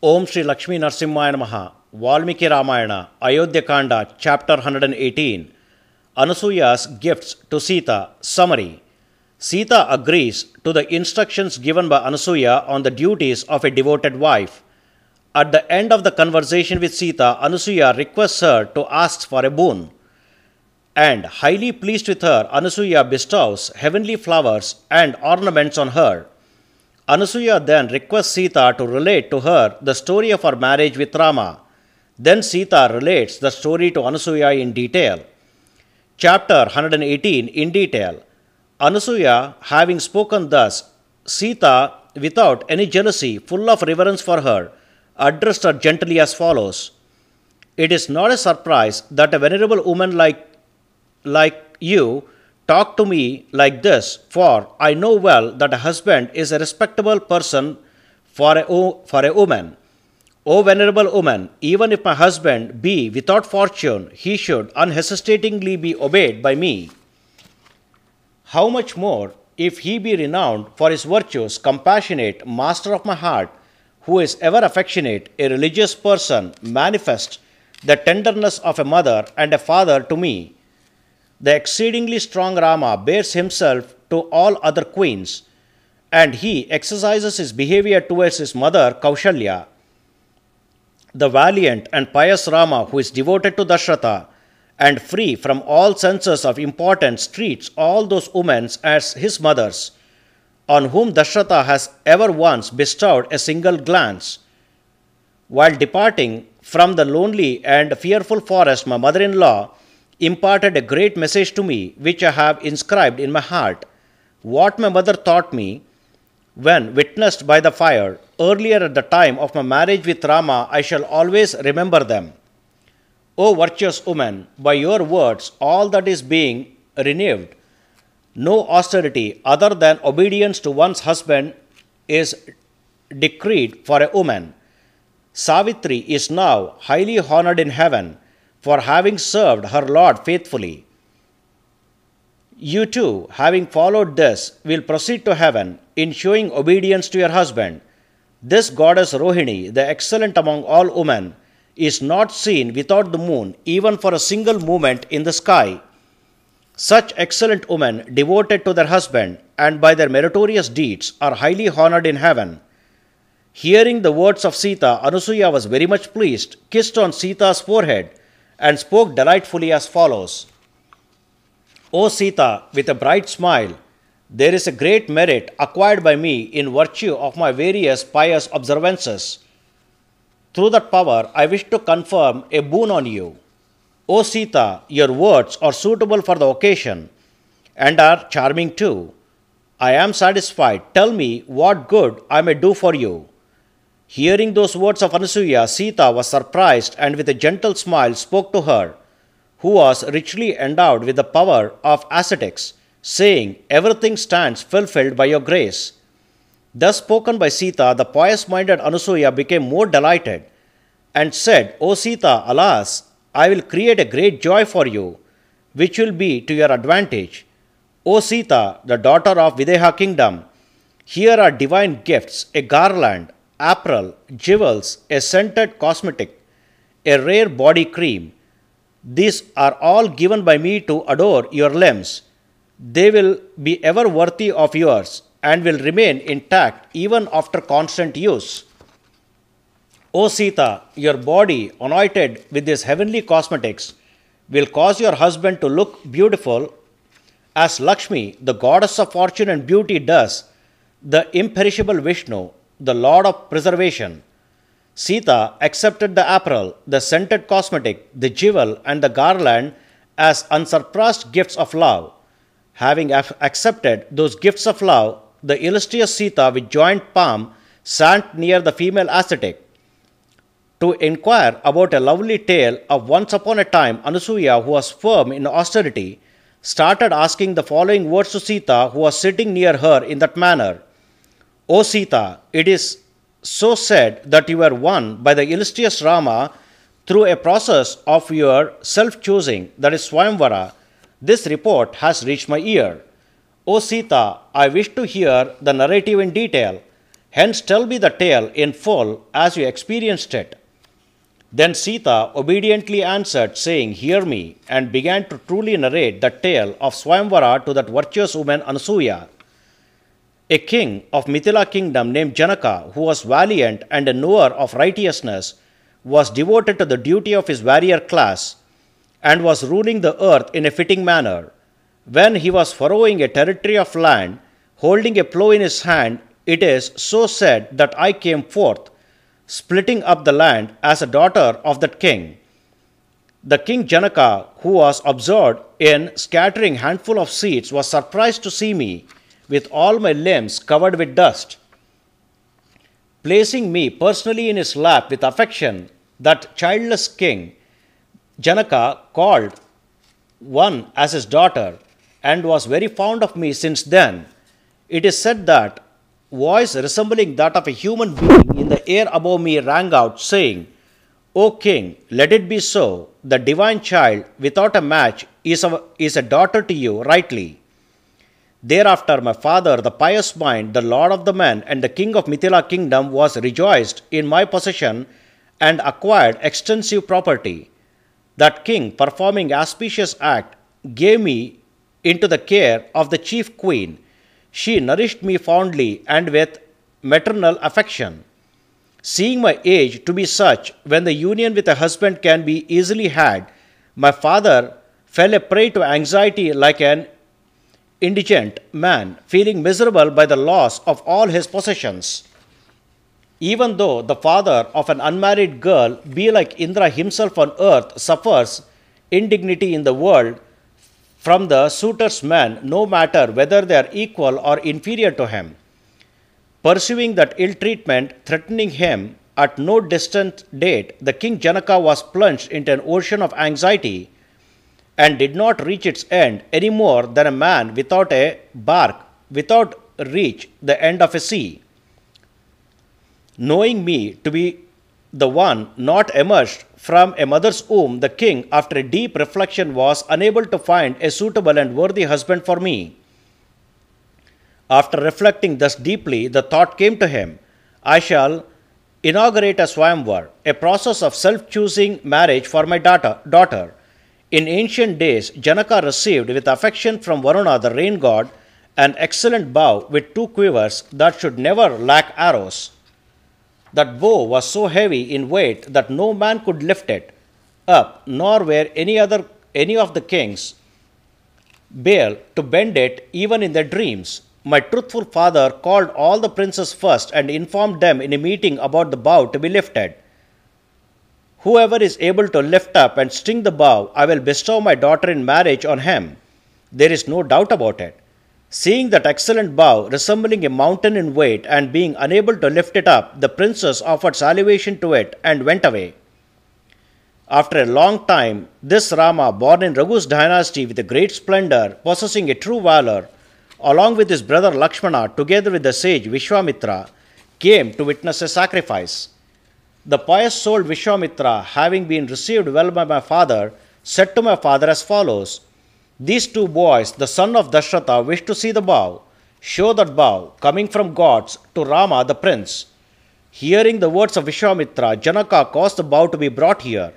Om Shri Lakshmi Narsimhaya Namaha, Valmiki Ramayana, Ayodhya Kanda, Chapter 118, Anasuya's Gifts to Sita. Summary. Sita agrees to the instructions given by Anasuya on the duties of a devoted wife. At the end of the conversation with Sita, Anasuya requests her to ask for a boon. And highly pleased with her, Anasuya bestows heavenly flowers and ornaments on her. Anasuya then requests Sita to relate to her the story of her marriage with Rama. Then Sita relates the story to Anasuya in detail. Chapter 118 in detail. Anasuya, having spoken thus, Sita, without any jealousy, full of reverence for her, addressed her gently as follows. It is not a surprise that a venerable woman like you talk to me like this, for I know well that a husband is a respectable person for a woman. O venerable woman, even if my husband be without fortune, he should unhesitatingly be obeyed by me. How much more if he be renowned for his virtues, compassionate, master of my heart, who is ever affectionate, a religious person, manifest the tenderness of a mother and a father to me. The exceedingly strong Rama bears himself to all other queens, and he exercises his behavior towards his mother Kaushalya. The valiant and pious Rama, who is devoted to Dasharatha and free from all senses of importance, treats all those women as his mothers, on whom Dasharatha has ever once bestowed a single glance. While departing from the lonely and fearful forest, my mother-in-law imparted a great message to me, which I have inscribed in my heart. What my mother taught me when witnessed by the fire earlier at the time of my marriage with Rama, I shall always remember them. O virtuous woman, by your words all that is being renewed. No austerity other than obedience to one's husband is decreed for a woman. Savitri is now highly honored in heaven for having served her Lord faithfully. You too, having followed this, will proceed to heaven in showing obedience to your husband. This goddess Rohini, the excellent among all women, is not seen without the moon even for a single moment in the sky. Such excellent women, devoted to their husband and by their meritorious deeds, are highly honored in heaven. Hearing the words of Sita, Anasuya was very much pleased, kissed on Sita's forehead, and spoke delightfully as follows. O Sita, with a bright smile, there is a great merit acquired by me in virtue of my various pious observances. Through that power, I wish to confirm a boon on you. O Sita, your words are suitable for the occasion and are charming too. I am satisfied. Tell me what good I may do for you. Hearing those words of Anasuya, Sita was surprised and with a gentle smile spoke to her, who was richly endowed with the power of ascetics, saying, Everything stands fulfilled by your grace. Thus spoken by Sita, the pious-minded Anasuya became more delighted and said, O Sita, alas, I will create a great joy for you, which will be to your advantage. O Sita, the daughter of Videha kingdom, here are divine gifts, a garland, apparel, jewels, a scented cosmetic, a rare body cream. These are all given by me to adorn your limbs. They will be ever worthy of yours and will remain intact even after constant use. O Sita, your body anointed with these heavenly cosmetics will cause your husband to look beautiful as Lakshmi, the goddess of fortune and beauty, does the imperishable Vishnu, the Lord of preservation. Sita accepted the apparel, the scented cosmetic, the jewel, and the garland as unsurpassed gifts of love. Having accepted those gifts of love, the illustrious Sita with joined palm sat near the female ascetic. To inquire about a lovely tale of once upon a time, Anasuya, who was firm in austerity, started asking the following words to Sita, who was sitting near her in that manner. O Sita, it is so said that you were won by the illustrious Rama through a process of your self-choosing, that is Swayamvara. This report has reached my ear. O Sita, I wish to hear the narrative in detail. Hence tell me the tale in full as you experienced it. Then Sita obediently answered, saying, Hear me, and began to truly narrate the tale of Swayamvara to that virtuous woman Anasuya. A king of Mithila kingdom named Janaka, who was valiant and a knower of righteousness, was devoted to the duty of his warrior class, and was ruling the earth in a fitting manner. When he was furrowing a territory of land, holding a plough in his hand, it is so said that I came forth, splitting up the land as a daughter of that king. The king Janaka, who was absorbed in scattering handful of seeds, was surprised to see me, with all my limbs covered with dust. Placing me personally in his lap with affection, that childless king, Janaka, called one as his daughter, and was very fond of me since then. It is said that voice resembling that of a human being in the air above me rang out, saying, O king, let it be so. The divine child without a match is a daughter to you rightly. Thereafter my father, the pious mind, the lord of the men, and the king of Mithila kingdom, was rejoiced in my possession and acquired extensive property. That king, performing auspicious act, gave me into the care of the chief queen. She nourished me fondly and with maternal affection. Seeing my age to be such when the union with a husband can be easily had, my father fell a prey to anxiety like an indigent man, feeling miserable by the loss of all his possessions. Even though the father of an unmarried girl, be like Indra himself on earth, suffers indignity in the world from the suitor's men, no matter whether they are equal or inferior to him. Pursuing that ill treatment, threatening him at no distant date, the king Janaka was plunged into an ocean of anxiety and did not reach its end any more than a man without a bark without reach the end of a sea. Knowing me to be the one not emerged from a mother's womb, the king, after a deep reflection, was unable to find a suitable and worthy husband for me. After reflecting thus deeply, the thought came to him, I shall inaugurate a Swayamvar, a process of self-choosing marriage for my daughter. In ancient days, Janaka received with affection from Varuna, the rain god, an excellent bow with 2 quivers that should never lack arrows. That bow was so heavy in weight that no man could lift it up, nor were any of the kings able to bend it even in their dreams. My truthful father called all the princes first and informed them in a meeting about the bow to be lifted. Whoever is able to lift up and string the bow, I will bestow my daughter in marriage on him. There is no doubt about it. Seeing that excellent bow, resembling a mountain in weight, and being unable to lift it up, the princess offered salvation to it and went away. After a long time, this Rama, born in Raghu's dynasty with a great splendor, possessing a true valor, along with his brother Lakshmana, together with the sage Vishwamitra, came to witness a sacrifice. The pious-souled Vishwamitra, having been received well by my father, said to my father as follows, These 2 boys, the son of Dasharatha, wish to see the bow. Show that bow, coming from gods, to Rama the prince. Hearing the words of Vishwamitra, Janaka caused the bow to be brought here.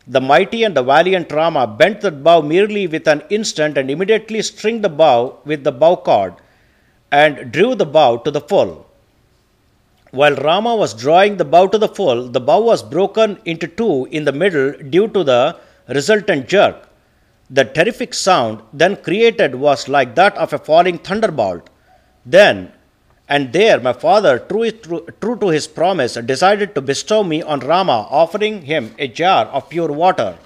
The mighty and the valiant Rama bent that bow merely with an instant and immediately stringed the bow with the bow cord and drew the bow to the full. While Rama was drawing the bow to the full, the bow was broken into 2 in the middle due to the resultant jerk. The terrific sound then created was like that of a falling thunderbolt. Then and there my father, true to his promise, decided to bestow me on Rama, offering him a jar of pure water.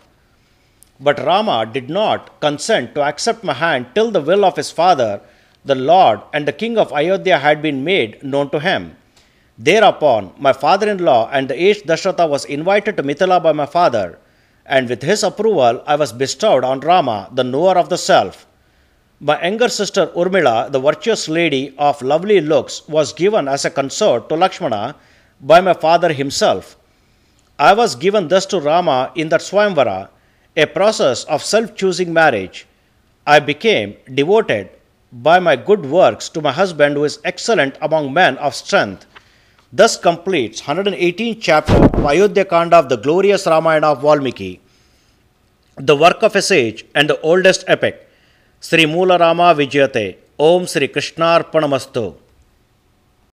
But Rama did not consent to accept my hand till the will of his father, the Lord and the king of Ayodhya, had been made known to him. Thereupon my father-in-law and the aged Dasharatha was invited to Mithila by my father, and with his approval I was bestowed on Rama, the knower of the self. My younger sister Urmila, the virtuous lady of lovely looks, was given as a consort to Lakshmana by my father himself. I was given thus to Rama in that Swayamvara, a process of self-choosing marriage. I became devoted by my good works to my husband, who is excellent among men of strength, Thus completes 118th chapter of Ayodhya Kanda of the glorious Ramayana of Valmiki, the work of a sage and the oldest epic. Sri Moola Rama Vijayate. Om Sri Krishnarpanamastu.